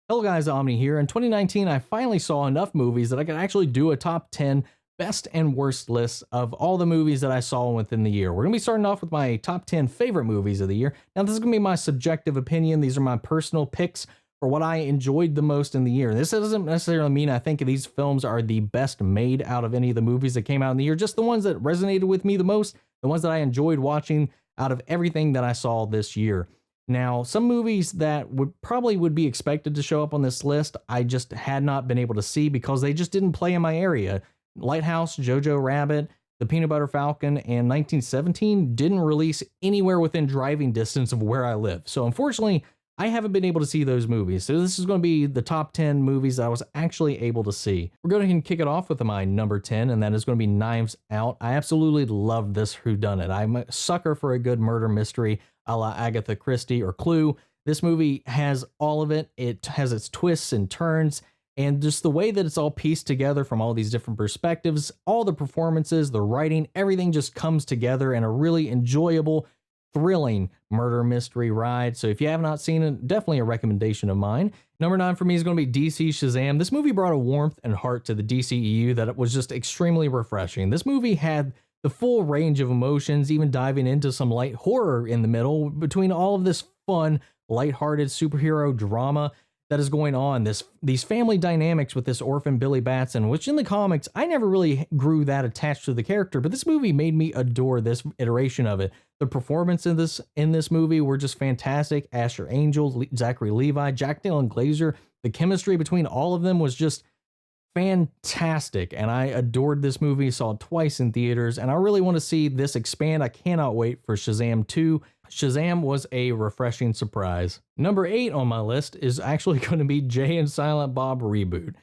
Hello guys, Omni here. In 2019, I finally saw enough movies that I could actually do a top 10 best and worst list of all the movies that I saw within the year. We're going to be starting off with my top 10 favorite movies of the year. Now, this is going to be my subjective opinion. These are my personal picks for what I enjoyed the most in the year. This doesn't necessarily mean I think these films are the best made out of any of the movies that came out in the year, just the ones that resonated with me the most, the ones that I enjoyed watching out of everything that I saw this year. Now, some movies that would be expected to show up on this list, I just had not been able to see because they just didn't play in my area. Lighthouse, Jojo Rabbit, The Peanut Butter Falcon, and 1917 didn't release anywhere within driving distance of where I live. So unfortunately, I haven't been able to see those movies. So this is going to be the top 10 movies that I was actually able to see. We're going to kick it off with my number 10, and that is going to be Knives Out. I absolutely love this whodunit. I'm a sucker for a good murder mystery a la Agatha Christie or Clue. This movie has all of it. It has its twists and turns, and just the way that it's all pieced together from all these different perspectives, all the performances, the writing, everything just comes together in a really enjoyable, thrilling murder mystery ride. So if you have not seen it, definitely a recommendation of mine. Number 9 for me is going to be DC Shazam. This movie brought a warmth and heart to the DCEU that it was just extremely refreshing. This movie had the full range of emotions, even diving into some light horror in the middle between all of this fun, lighthearted superhero drama that is going on. These family dynamics with this orphan Billy Batson, which in the comics, I never really grew that attached to the character, but this movie made me adore this iteration of it. The performance in this movie were just fantastic. Asher Angel, Zachary Levi, Jack Dylan Glazer, the chemistry between all of them was just fantastic, and I adored this movie. Saw it twice in theaters, and I really want to see this expand. I cannot wait for Shazam 2. Shazam was a refreshing surprise. Number 8 on my list is actually going to be Jay and Silent Bob Reboot.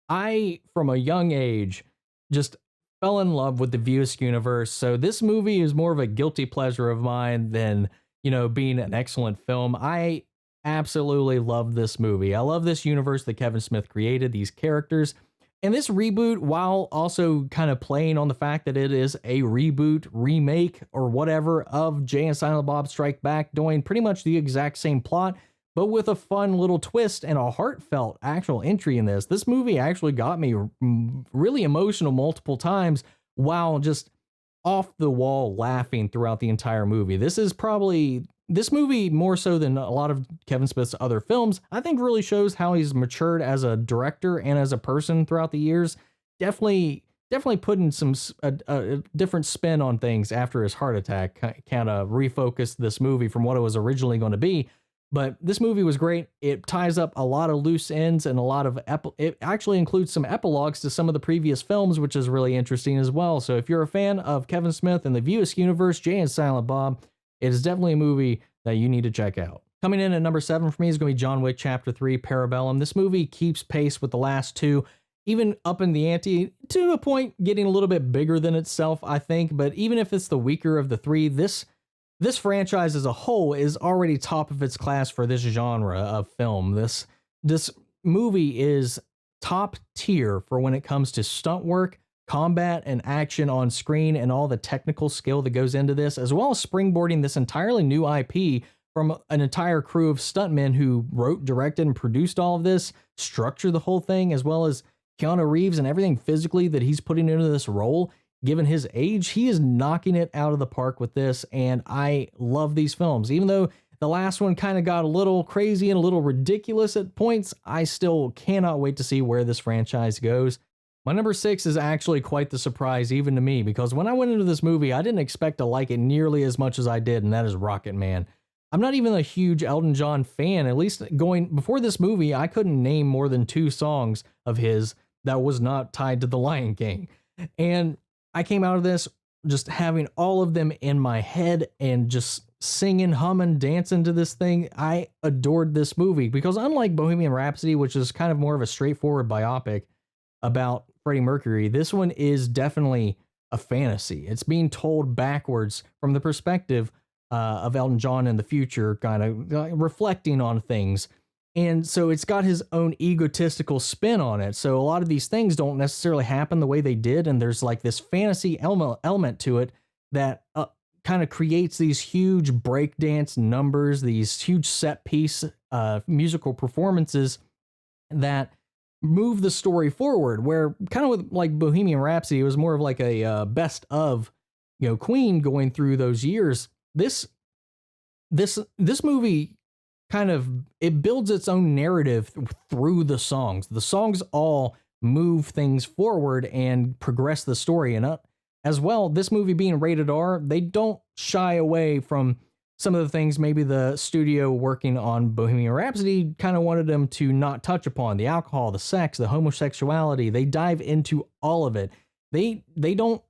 I, from a young age, just fell in love with the Views universe, so this movie is more of a guilty pleasure of mine than, being an excellent film. I absolutely love this movie. I love this universe that Kevin Smith created, these characters. And this reboot, while also kind of playing on the fact that it is a reboot, remake, or whatever of Jay and Silent Bob Strike Back, doing pretty much the exact same plot, but with a fun little twist and a heartfelt actual entry in this. This movie actually got me really emotional multiple times while just off the wall laughing throughout the entire movie. This movie, more so than a lot of Kevin Smith's other films, I think really shows how he's matured as a director and as a person throughout the years. Definitely putting some a different spin on things after his heart attack kind of refocused this movie from what it was originally going to be. But this movie was great. It ties up a lot of loose ends and a lot of it actually includes some epilogues to some of the previous films, which is really interesting as well. So if you're a fan of Kevin Smith and the Views universe, Jay and Silent Bob, it is definitely a movie that you need to check out. Coming in at number 7 for me is going to be John Wick Chapter 3 Parabellum. This movie keeps pace with the last two, even up in the ante to a point, getting a little bit bigger than itself, I think. But even if it's the weaker of the three, this franchise as a whole is already top of its class for this genre of film. This movie is top tier for when it comes to stunt work, combat, and action on screen, and all the technical skill that goes into this, as well as springboarding this entirely new IP from an entire crew of stuntmen who wrote, directed, and produced all of this, structured the whole thing, as well as Keanu Reeves and everything physically that he's putting into this role. Given his age, he is knocking it out of the park with this, and I love these films. Even though the last one kind of got a little crazy and a little ridiculous at points, I still cannot wait to see where this franchise goes. My number 6 is actually quite the surprise even to me, because when I went into this movie, I didn't expect to like it nearly as much as I did, and that is Rocketman. I'm not even a huge Elton John fan. At least going before this movie, I couldn't name more than 2 songs of his that was not tied to The Lion King. And I came out of this just having all of them in my head and just singing, humming, dancing to this thing. I adored this movie because unlike Bohemian Rhapsody, which is kind of more of a straightforward biopic about Freddie Mercury, this one is definitely a fantasy. It's being told backwards from the perspective of Elton John in the future, kind of reflecting on things. And so it's got his own egotistical spin on it. So a lot of these things don't necessarily happen the way they did. And there's like this fantasy element to it that kind of creates these huge breakdance numbers, these huge set piece musical performances that move the story forward, where kind of with like Bohemian Rhapsody, it was more of like a best of, Queen going through those years. This movie kind of, it builds its own narrative through the songs. The songs all move things forward and progress the story. And as well, this movie being rated R, they don't shy away from some of the things maybe the studio working on Bohemian Rhapsody kind of wanted them to not touch upon: the alcohol, the sex, the homosexuality. They dive into all of it. They don't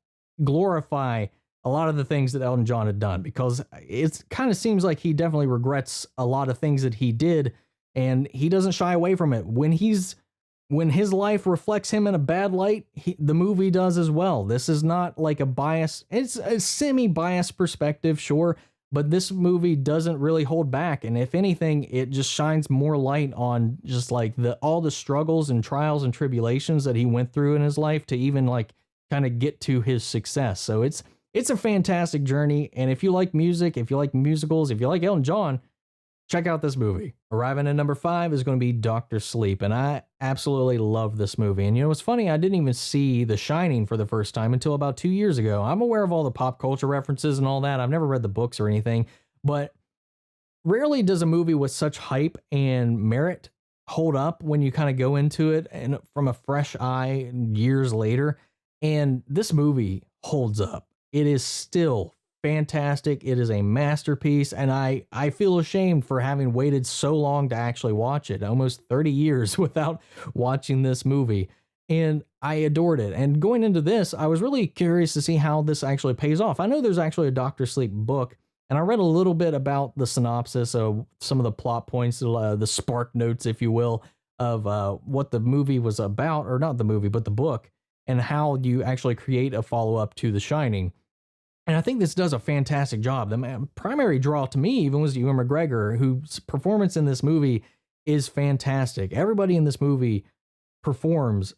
glorify a lot of the things that Elton John had done, because it kind of seems like he definitely regrets a lot of things that he did, and he doesn't shy away from it. When his life reflects him in a bad light, the movie does as well. This is not like a bias. It's a semi-biased perspective, sure, but this movie doesn't really hold back. And if anything, it just shines more light on just like all the struggles and trials and tribulations that he went through in his life to even like kind of get to his success. So it's a fantastic journey. And if you like music, if you like musicals, if you like Elton John, check out this movie. Arriving at number 5 is going to be Dr. Sleep, and I absolutely love this movie. And what's funny, I didn't even see The Shining for the first time until about 2 years ago. I'm aware of all the pop culture references and all that. I've never read the books or anything, but rarely does a movie with such hype and merit hold up when you kind of go into it and from a fresh eye years later. And this movie holds up. It is still fantastic. It is a masterpiece, and I feel ashamed for having waited so long to actually watch it, almost 30 years without watching this movie, and I adored it. And going into this, I was really curious to see how this actually pays off. I know there's actually a Dr. Sleep book, and I read a little bit about the synopsis of some of the plot points, the spark notes, if you will, of what the movie was about, or not the movie, but the book, and how you actually create a follow-up to The Shining. And I think this does a fantastic job. The primary draw to me even was Ewan McGregor, whose performance in this movie is fantastic. Everybody in this movie performs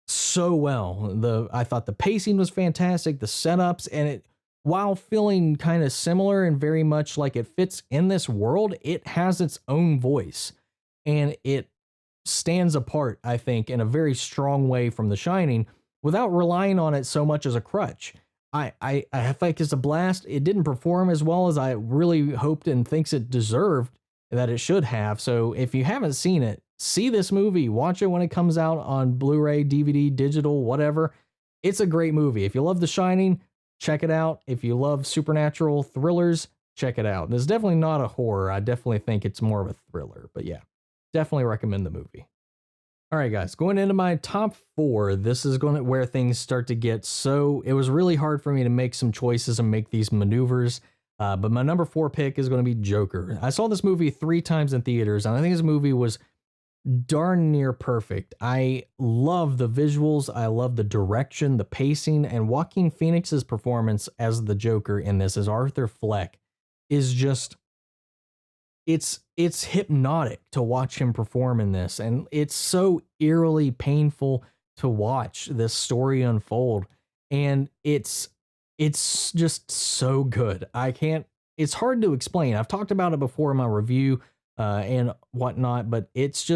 so well. I thought the pacing was fantastic, the setups, and it, while feeling kind of similar and very much like it fits in this world, it has its own voice, and it stands apart, I think, in a very strong way from The Shining without relying on it so much as a crutch. I think it's a blast. It didn't perform as well as I really hoped and thinks it deserved, that it should have. So if you haven't seen it, see this movie. Watch it when it comes out on Blu-ray, DVD, digital, whatever. It's a great movie. If you love The Shining, check it out. If you love supernatural thrillers, check it out. It's definitely not a horror. I definitely think it's more of a thriller. But yeah, definitely recommend the movie. All right, guys, going into my top 4, this is going to where things start to get so, it was really hard for me to make some choices and make these maneuvers, but my number 4 pick is going to be Joker. I saw this movie 3 times in theaters, and I think this movie was darn near perfect. I love the visuals, I love the direction, the pacing, and Joaquin Phoenix's performance as the Joker in this, as Arthur Fleck, is just, it's hypnotic to watch him perform in this, and it's so eerily painful to watch this story unfold, and it's just so good. It's hard to explain. I've talked about it before in my review and whatnot, but it's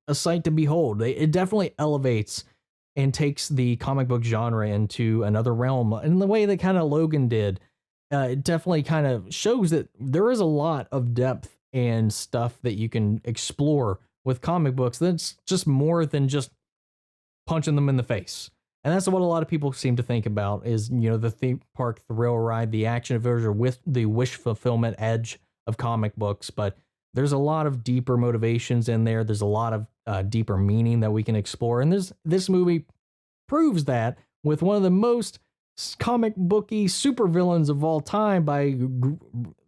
a sight to behold. It definitely elevates and takes the comic book genre into another realm in the way that kind of Logan did. It definitely kind of shows that there is a lot of depth and stuff that you can explore with comic books that's just more than just punching them in the face. And that's what a lot of people seem to think about is, the theme park thrill ride, the action adventure with the wish fulfillment edge of comic books. But there's a lot of deeper motivations in there. There's a lot of deeper meaning that we can explore. And this movie proves that with one of the most comic booky supervillains of all time by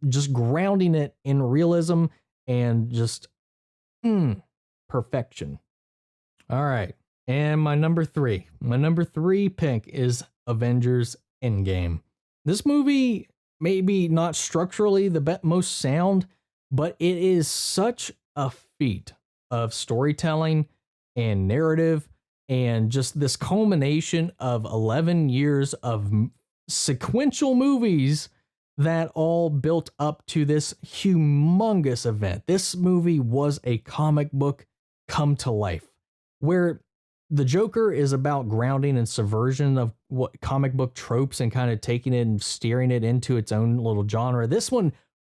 just grounding it in realism and just perfection. All right. And my number 3 pick is Avengers Endgame. This movie maybe not structurally the most sound, but it is such a feat of storytelling and narrative, and just this culmination of 11 years of sequential movies that all built up to this humongous event. This movie was a comic book come to life. Where the Joker is about grounding and subversion of what comic book tropes and kind of taking it and steering it into its own little genre. This one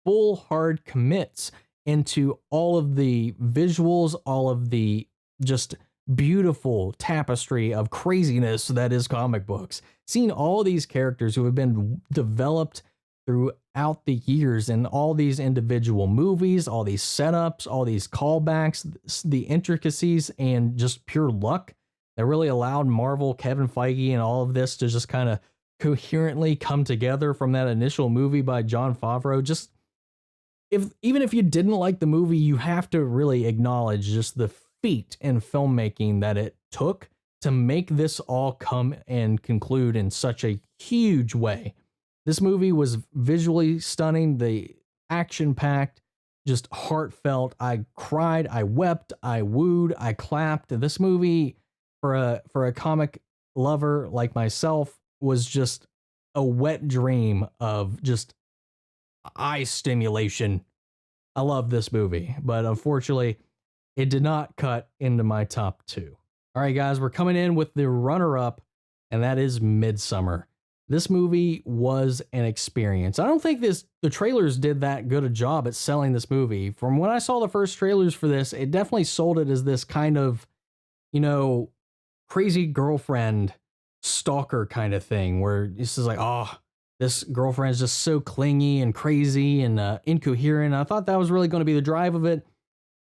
full hard commits into all of the visuals, all of the just beautiful tapestry of craziness that is comic books. Seeing all these characters who have been developed throughout the years in all these individual movies, all these setups, all these callbacks, the intricacies, and just pure luck that really allowed Marvel, Kevin Feige, and all of this to just kind of coherently come together from that initial movie by Jon Favreau. Just even if you didn't like the movie, you have to really acknowledge just the feat in filmmaking that it took to make this all come and conclude in such a huge way. This movie was visually stunning, the action-packed, just heartfelt. I cried, I wept, I wooed, I clapped. This movie, for a comic lover like myself, was just a wet dream of just eye stimulation. I love this movie, but unfortunately, it did not cut into my top 2. All right, guys, we're coming in with the runner-up, and that is Midsommar. This movie was an experience. I don't think the trailers did that good a job at selling this movie. From when I saw the first trailers for this, it definitely sold it as this kind of, crazy girlfriend stalker kind of thing, where this is like, oh, this girlfriend is just so clingy and crazy and incoherent. I thought that was really going to be the drive of it.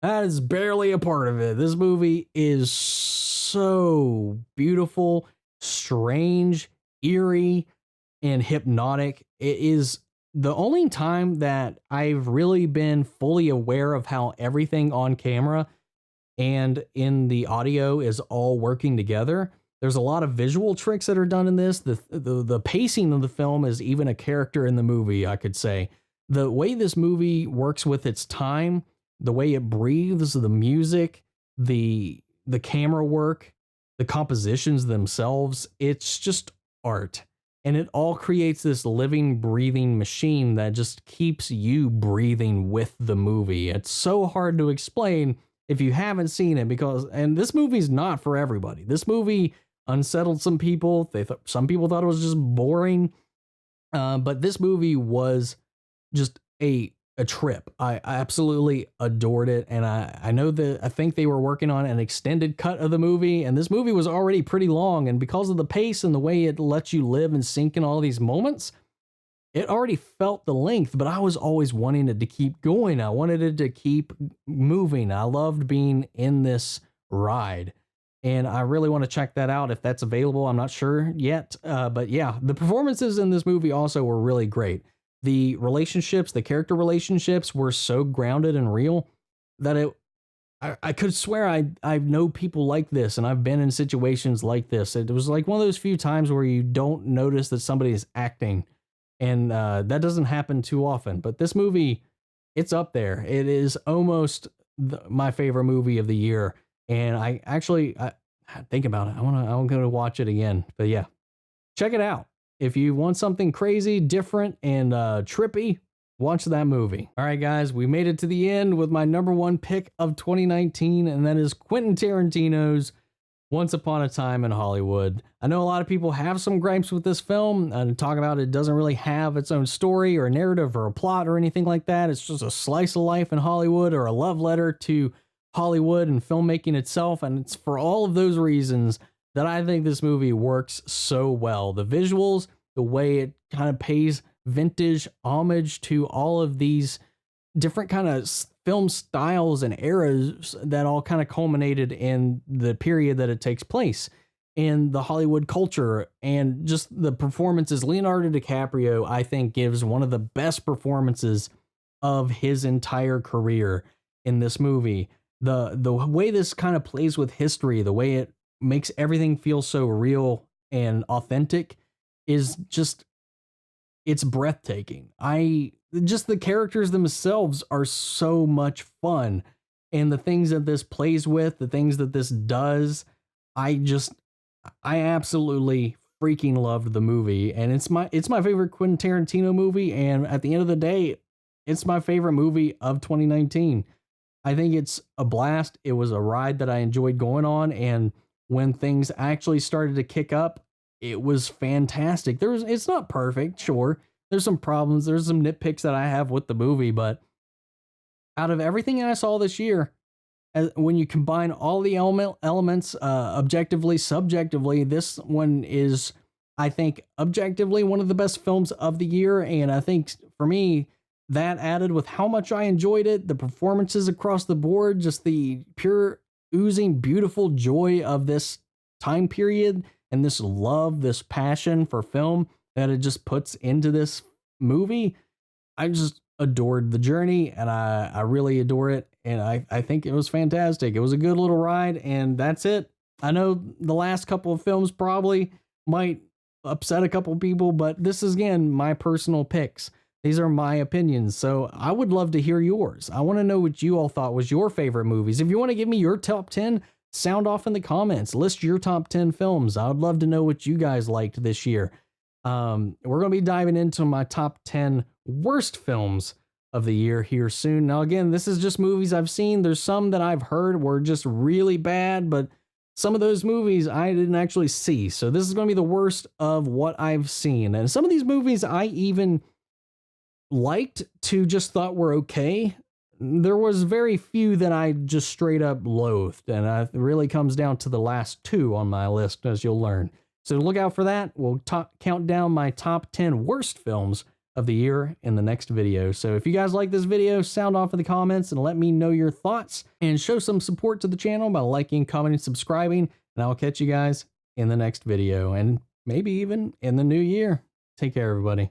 That is barely a part of it. This movie is so beautiful, strange, eerie, and hypnotic. It is the only time that I've really been fully aware of how everything on camera and in the audio is all working together. There's a lot of visual tricks that are done in this. The pacing of the film is even a character in the movie, I could say. The way this movie works with its time, the way it breathes, the music, the camera work, the compositions themselves, it's just art. And it all creates this living, breathing machine that just keeps you breathing with the movie. It's so hard to explain if you haven't seen it, and this movie's not for everybody. This movie unsettled some people. Some people thought it was just boring. But this movie was just a trip. I absolutely adored it. And I think they were working on an extended cut of the movie, and this movie was already pretty long. And because of the pace and the way it lets you live and sink in all these moments, it already felt the length, but I was always wanting it to keep going. I wanted it to keep moving. I loved being in this ride. And I really want to check that out if that's available. I'm not sure yet. But yeah, the performances in this movie also were really great. The relationships, the character relationships were so grounded and real that I could swear I know people like this, and I've been in situations like this. It was like one of those few times where you don't notice that somebody is acting, and that doesn't happen too often. But this movie, it's up there. It is almost my favorite movie of the year. And I think about it. I'm going to watch it again. But yeah, check it out. If you want something crazy, different, and trippy, watch that movie. All right, guys, we made it to the end with my number 1 pick of 2019, and that is Quentin Tarantino's Once Upon a Time in Hollywood. I know a lot of people have some gripes with this film and talk about it doesn't really have its own story or a narrative or a plot or anything like that. It's just a slice of life in Hollywood or a love letter to Hollywood and filmmaking itself. And it's for all of those reasons that I think this movie works so well. The visuals, the way it kind of pays vintage homage to all of these different kind of film styles and eras that all kind of culminated in the period that it takes place in the Hollywood culture, and just the performances. Leonardo DiCaprio, I think, gives one of the best performances of his entire career in this movie. The way this kind of plays with history, the way it makes everything feel so real and authentic is just, it's breathtaking. Just the characters themselves are so much fun, and the things that this plays with, the things that this does, I absolutely freaking loved the movie, and it's my favorite Quentin Tarantino movie, and at the end of the day, it's my favorite movie of 2019. I think it's a blast. It was a ride that I enjoyed going on, and when things actually started to kick up, it was fantastic. It's not perfect, sure. There's some problems, there's some nitpicks that I have with the movie, but out of everything I saw this year, when you combine all the elements, objectively, subjectively, this one is, I think, objectively one of the best films of the year. And I think for me, that added with how much I enjoyed it, the performances across the board, just the pure oozing, beautiful joy of this time period and this love, this passion for film that it just puts into this movie. I just adored the journey, and I really adore it. And I think it was fantastic. It was a good little ride, and that's it. I know the last couple of films probably might upset a couple people, but this is, again, my personal picks. These are my opinions. So I would love to hear yours. I want to know what you all thought was your favorite movies. If you want to give me your top 10, sound off in the comments. List your top 10 films. I would love to know what you guys liked this year. We're going to be diving into my top 10 worst films of the year here soon. Now, again, this is just movies I've seen. There's some that I've heard were just really bad, but some of those movies I didn't actually see. So this is going to be the worst of what I've seen. And some of these movies I even liked to just thought were okay. There was very few that I just straight up loathed. And it really comes down to the last two on my list, as you'll learn. So look out for that. We'll count down my top 10 worst films of the year in the next video. So if you guys like this video, sound off in the comments and let me know your thoughts, and show some support to the channel by liking, commenting, subscribing, and I'll catch you guys in the next video, and maybe even in the new year. Take care, everybody.